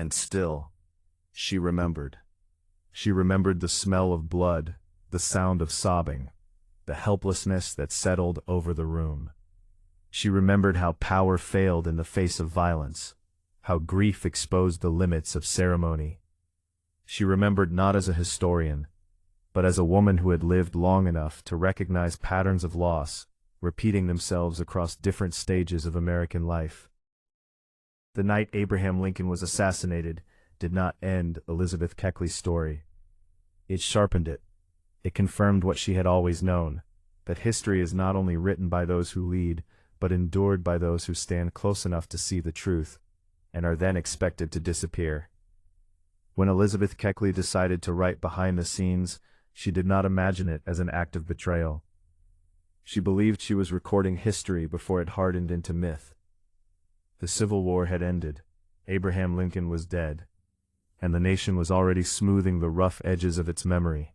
And still, she remembered. She remembered the smell of blood, the sound of sobbing, the helplessness that settled over the room. She remembered how power failed in the face of violence, how grief exposed the limits of ceremony. She remembered not as a historian, but as a woman who had lived long enough to recognize patterns of loss, repeating themselves across different stages of American life. The night Abraham Lincoln was assassinated did not end Elizabeth Keckley's story. It sharpened it. It confirmed what she had always known, that history is not only written by those who lead, but endured by those who stand close enough to see the truth, and are then expected to disappear. When Elizabeth Keckley decided to write behind the scenes, she did not imagine it as an act of betrayal. She believed she was recording history before it hardened into myth. The Civil War had ended, Abraham Lincoln was dead, and the nation was already smoothing the rough edges of its memory.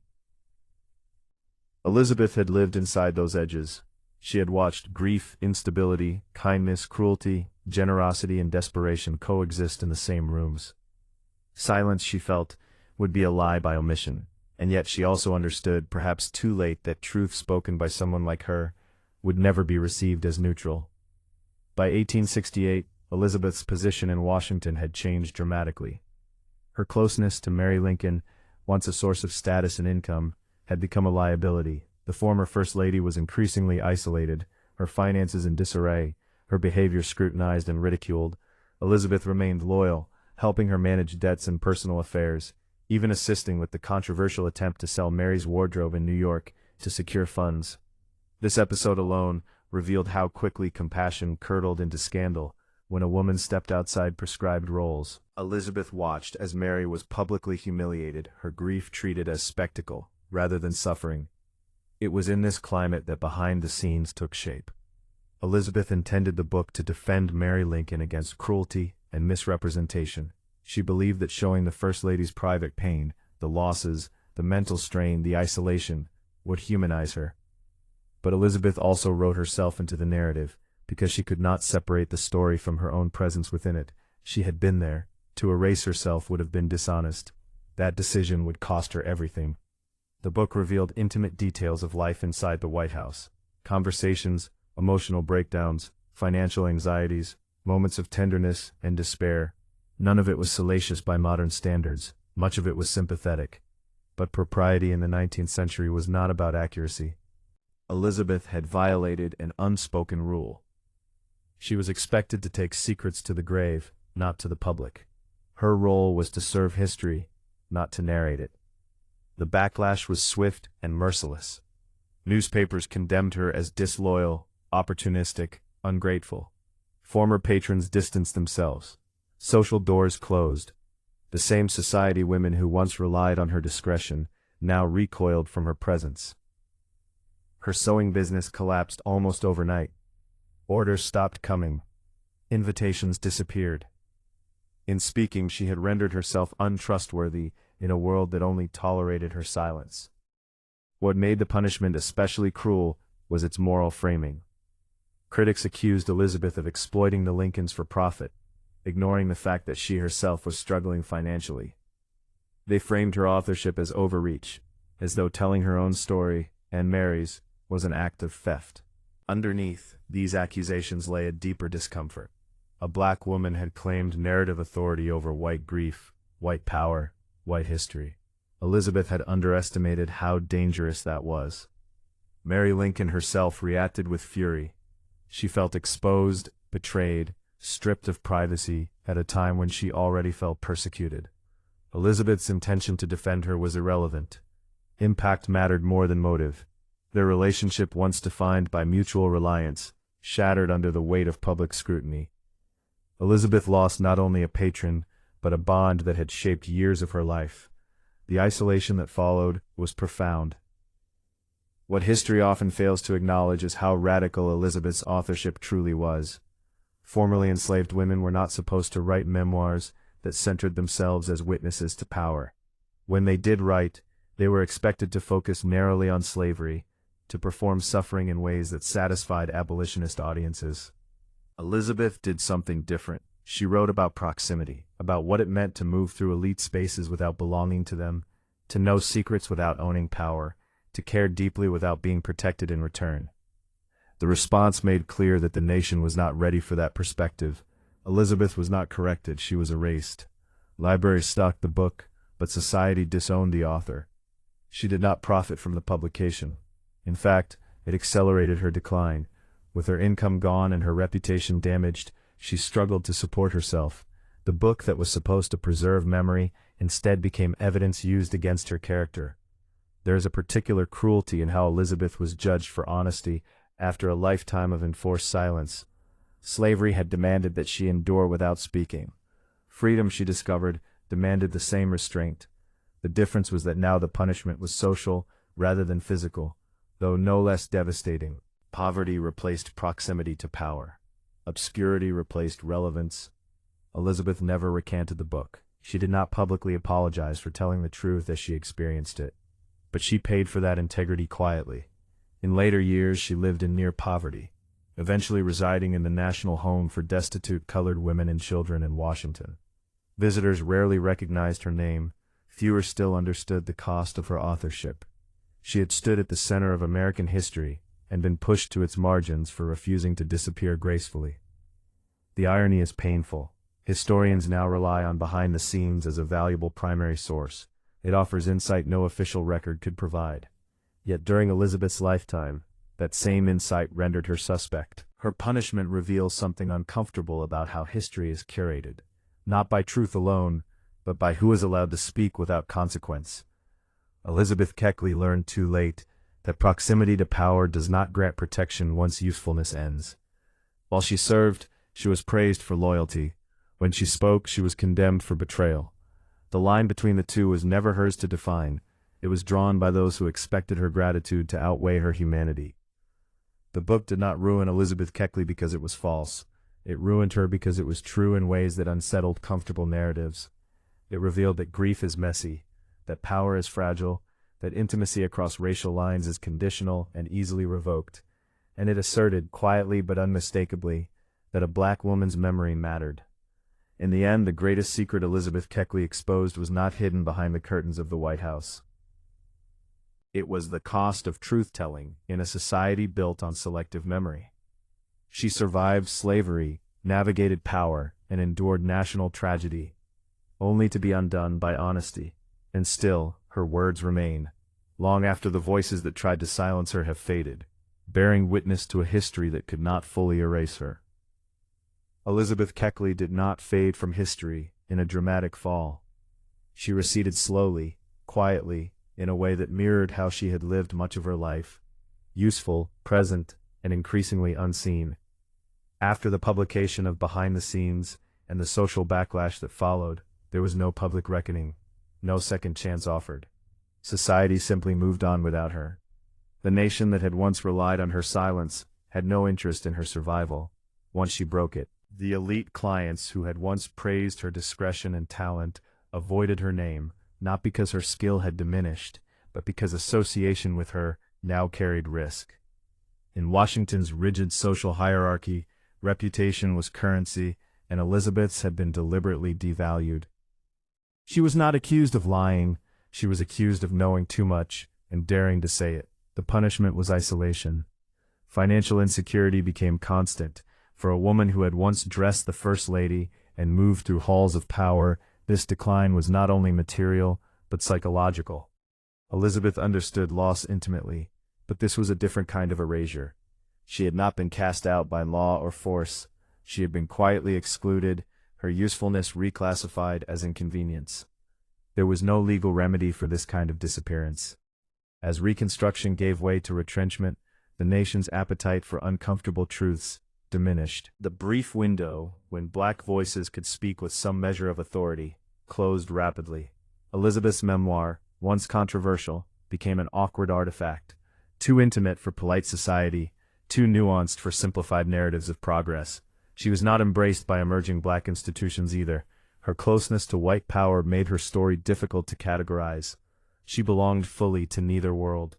Elizabeth had lived inside those edges. She had watched grief, instability, kindness, cruelty, generosity, and desperation coexist in the same rooms. Silence, she felt, would be a lie by omission, and yet she also understood, perhaps too late, that truth spoken by someone like her would never be received as neutral. By 1868, Elizabeth's position in Washington had changed dramatically. Her closeness to Mary Lincoln, once a source of status and income, had become a liability. The former First Lady was increasingly isolated, her finances in disarray, her behavior scrutinized and ridiculed. Elizabeth remained loyal, helping her manage debts and personal affairs, even assisting with the controversial attempt to sell Mary's wardrobe in New York to secure funds. This episode alone revealed how quickly compassion curdled into scandal when a woman stepped outside prescribed roles. Elizabeth watched as Mary was publicly humiliated, her grief treated as spectacle rather than suffering. It was in this climate that behind the scenes took shape. Elizabeth intended the book to defend Mary Lincoln against cruelty and misrepresentation. She believed that showing the First Lady's private pain, the losses, the mental strain, the isolation, would humanize her. But Elizabeth also wrote herself into the narrative, because she could not separate the story from her own presence within it. She had been there. To erase herself would have been dishonest. That decision would cost her everything. The book revealed intimate details of life inside the White House. Conversations, emotional breakdowns, financial anxieties, moments of tenderness and despair. None of it was salacious by modern standards. Much of it was sympathetic. But propriety in the 19th century was not about accuracy. Elizabeth had violated an unspoken rule. She was expected to take secrets to the grave, not to the public. Her role was to serve history, not to narrate it. The backlash was swift and merciless. Newspapers condemned her as disloyal, opportunistic, ungrateful. Former patrons distanced themselves. Social doors closed. The same society women who once relied on her discretion now recoiled from her presence. Her sewing business collapsed almost overnight. Orders stopped coming. Invitations disappeared. In speaking, she had rendered herself untrustworthy in a world that only tolerated her silence. What made the punishment especially cruel was its moral framing. Critics accused Elizabeth of exploiting the Lincolns for profit, ignoring the fact that she herself was struggling financially. They framed her authorship as overreach, as though telling her own story, and Mary's, was an act of theft. Underneath these accusations lay a deeper discomfort. A black woman had claimed narrative authority over white grief, white power, white history. Elizabeth had underestimated how dangerous that was. Mary Lincoln herself reacted with fury. She felt exposed, betrayed, stripped of privacy at a time when she already felt persecuted. Elizabeth's intention to defend her was irrelevant. Impact mattered more than motive. Their relationship, once defined by mutual reliance, shattered under the weight of public scrutiny. Elizabeth lost not only a patron, but a bond that had shaped years of her life. The isolation that followed was profound. What history often fails to acknowledge is how radical Elizabeth's authorship truly was. Formerly enslaved women were not supposed to write memoirs that centered themselves as witnesses to power. When they did write, they were expected to focus narrowly on slavery, to perform suffering in ways that satisfied abolitionist audiences. Elizabeth did something different. She wrote about proximity, about what it meant to move through elite spaces without belonging to them, to know secrets without owning power, to care deeply without being protected in return. The response made clear that the nation was not ready for that perspective. Elizabeth was not corrected, she was erased. Libraries stocked the book, but society disowned the author. She did not profit from the publication. In fact, it accelerated her decline. With her income gone and her reputation damaged, she struggled to support herself. The book that was supposed to preserve memory instead became evidence used against her character. There is a particular cruelty in how Elizabeth was judged for honesty after a lifetime of enforced silence. Slavery had demanded that she endure without speaking. Freedom, she discovered, demanded the same restraint. The difference was that now the punishment was social rather than physical, though no less devastating. Poverty replaced proximity to power. Obscurity replaced relevance. Elizabeth never recanted the book. She did not publicly apologize for telling the truth as she experienced it. But she paid for that integrity quietly. In later years, she lived in near poverty, eventually residing in the National Home for Destitute Colored Women and Children in Washington. Visitors rarely recognized her name. Fewer still understood the cost of her authorship. She had stood at the center of American history and been pushed to its margins for refusing to disappear gracefully. The irony is painful. Historians now rely on behind the scenes as a valuable primary source. It offers insight no official record could provide. Yet during Elizabeth's lifetime, that same insight rendered her suspect. Her punishment reveals something uncomfortable about how history is curated, not by truth alone, but by who is allowed to speak without consequence. Elizabeth Keckley learned too late that proximity to power does not grant protection once usefulness ends. While she served, she was praised for loyalty. When she spoke, she was condemned for betrayal. The line between the two was never hers to define. It was drawn by those who expected her gratitude to outweigh her humanity. The book did not ruin Elizabeth Keckley because it was false. It ruined her because it was true in ways that unsettled comfortable narratives. It revealed that grief is messy, that power is fragile, that intimacy across racial lines is conditional and easily revoked. And it asserted, quietly but unmistakably, that a black woman's memory mattered. In the end, the greatest secret Elizabeth Keckley exposed was not hidden behind the curtains of the White House. It was the cost of truth-telling in a society built on selective memory. She survived slavery, navigated power, and endured national tragedy, only to be undone by honesty. And still, her words remain, long after the voices that tried to silence her have faded, bearing witness to a history that could not fully erase her. Elizabeth Keckley did not fade from history in a dramatic fall. She receded slowly, quietly, in a way that mirrored how she had lived much of her life, useful, present, and increasingly unseen. After the publication of Behind the Scenes and the social backlash that followed, there was no public reckoning, no second chance offered. Society simply moved on without her. The nation that had once relied on her silence had no interest in her survival once she broke it. The elite clients who had once praised her discretion and talent avoided her name, not because her skill had diminished, but because association with her now carried risk. In Washington's rigid social hierarchy, reputation was currency, and Elizabeth's had been deliberately devalued. She was not accused of lying, she was accused of knowing too much and daring to say it. The punishment was isolation. Financial insecurity became constant. For a woman who had once dressed the First Lady and moved through halls of power, this decline was not only material, but psychological. Elizabeth understood loss intimately, but this was a different kind of erasure. She had not been cast out by law or force. She had been quietly excluded, her usefulness reclassified as inconvenience. There was no legal remedy for this kind of disappearance. As Reconstruction gave way to retrenchment, the nation's appetite for uncomfortable truths diminished. The brief window when black voices could speak with some measure of authority closed rapidly. Elizabeth's memoir, once controversial, became an awkward artifact, too intimate for polite society, too nuanced for simplified narratives of progress. She was not embraced by emerging black institutions either. Her closeness to white power made her story difficult to categorize. She belonged fully to neither world.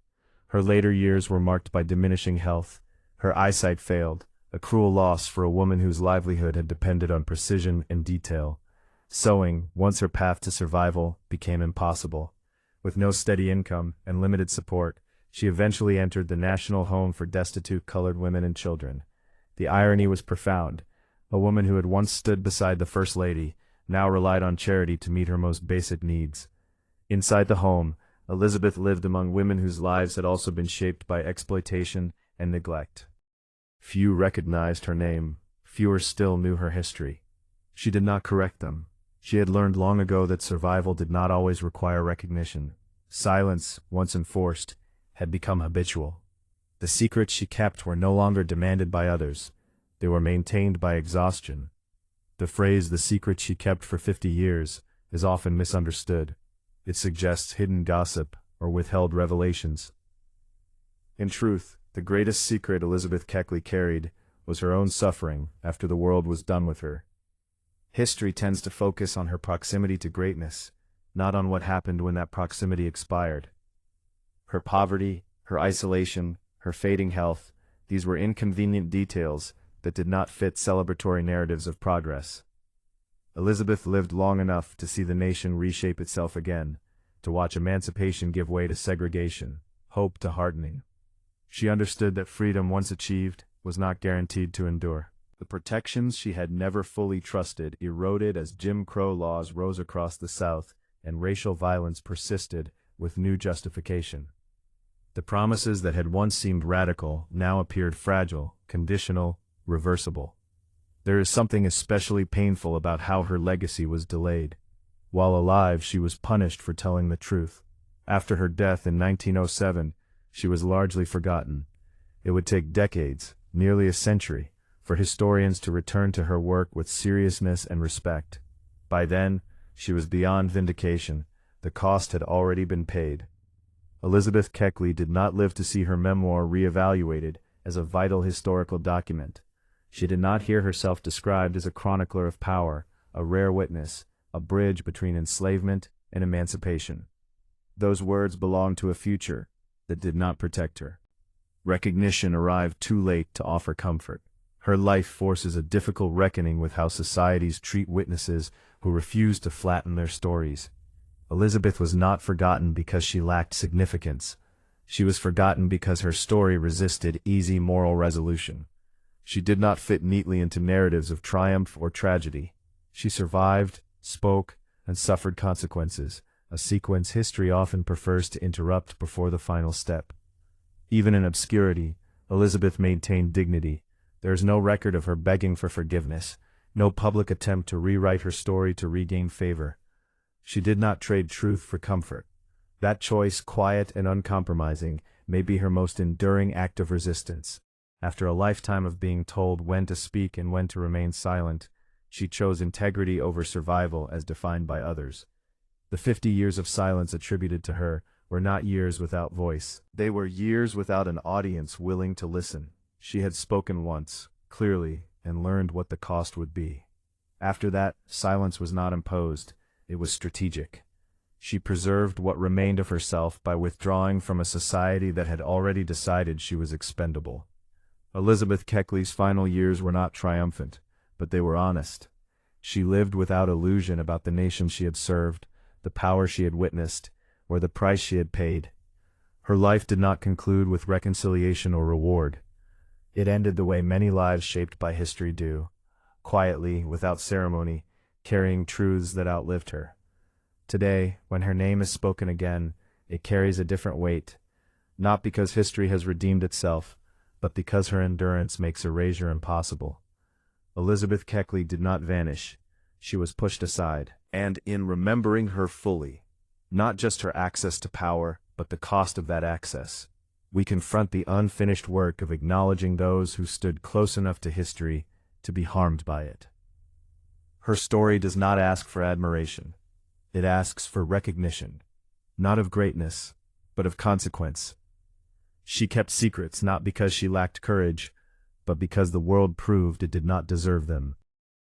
Her later years were marked by diminishing health. Her eyesight failed, a cruel loss for a woman whose livelihood had depended on precision and detail. Sewing, once her path to survival, became impossible. With no steady income and limited support, she eventually entered the National Home for Destitute Colored Women and Children. The irony was profound. A woman who had once stood beside the First Lady now relied on charity to meet her most basic needs. Inside the home, Elizabeth lived among women whose lives had also been shaped by exploitation and neglect. Few recognized her name, fewer still knew her history. She did not correct them. She had learned long ago that survival did not always require recognition. Silence, once enforced, had become habitual. The secrets she kept were no longer demanded by others. They were maintained by exhaustion. The phrase "the secret she kept for 50 years" is often misunderstood. It suggests hidden gossip or withheld revelations. In truth, the greatest secret Elizabeth Keckley carried was her own suffering after the world was done with her. History tends to focus on her proximity to greatness, not on what happened when that proximity expired. Her poverty, her isolation, her fading health, these were inconvenient details that did not fit celebratory narratives of progress. Elizabeth lived long enough to see the nation reshape itself again, to watch emancipation give way to segregation, hope to hardening. She understood that freedom once achieved was not guaranteed to endure. The protections she had never fully trusted eroded as Jim Crow laws rose across the South and racial violence persisted with new justification. The promises that had once seemed radical now appeared fragile, conditional, reversible. There is something especially painful about how her legacy was delayed. While alive, she was punished for telling the truth. After her death in 1907, she was largely forgotten. It would take decades, nearly a century, for historians to return to her work with seriousness and respect. By then, she was beyond vindication. The cost had already been paid. Elizabeth Keckley did not live to see her memoir reevaluated as a vital historical document. She did not hear herself described as a chronicler of power, a rare witness, a bridge between enslavement and emancipation. Those words belonged to a future that did not protect her. Recognition arrived too late to offer comfort. Her life forces a difficult reckoning with how societies treat witnesses who refuse to flatten their stories. Elizabeth was not forgotten because she lacked significance. She was forgotten because her story resisted easy moral resolution. She did not fit neatly into narratives of triumph or tragedy. She survived, spoke, and suffered consequences, a sequence history often prefers to interrupt before the final step. Even in obscurity, Elizabeth maintained dignity. There is no record of her begging for forgiveness, no public attempt to rewrite her story to regain favor. She did not trade truth for comfort. That choice, quiet and uncompromising, may be her most enduring act of resistance. After a lifetime of being told when to speak and when to remain silent, she chose integrity over survival as defined by others. The 50 years of silence attributed to her were not years without voice. They were years without an audience willing to listen. She had spoken once, clearly, and learned what the cost would be. After that, silence was not imposed. It was strategic. She preserved what remained of herself by withdrawing from a society that had already decided she was expendable. Elizabeth Keckley's final years were not triumphant, but they were honest. She lived without illusion about the nation she had served, the power she had witnessed, or the price she had paid. Her life did not conclude with reconciliation or reward. It ended the way many lives shaped by history do, quietly, without ceremony, carrying truths that outlived her. Today, when her name is spoken again, it carries a different weight, not because history has redeemed itself, but because her endurance makes erasure impossible. Elizabeth Keckley did not vanish. She was pushed aside. And in remembering her fully, not just her access to power, but the cost of that access, we confront the unfinished work of acknowledging those who stood close enough to history to be harmed by it. Her story does not ask for admiration. It asks for recognition, not of greatness, but of consequence. She kept secrets not because she lacked courage, but because the world proved it did not deserve them.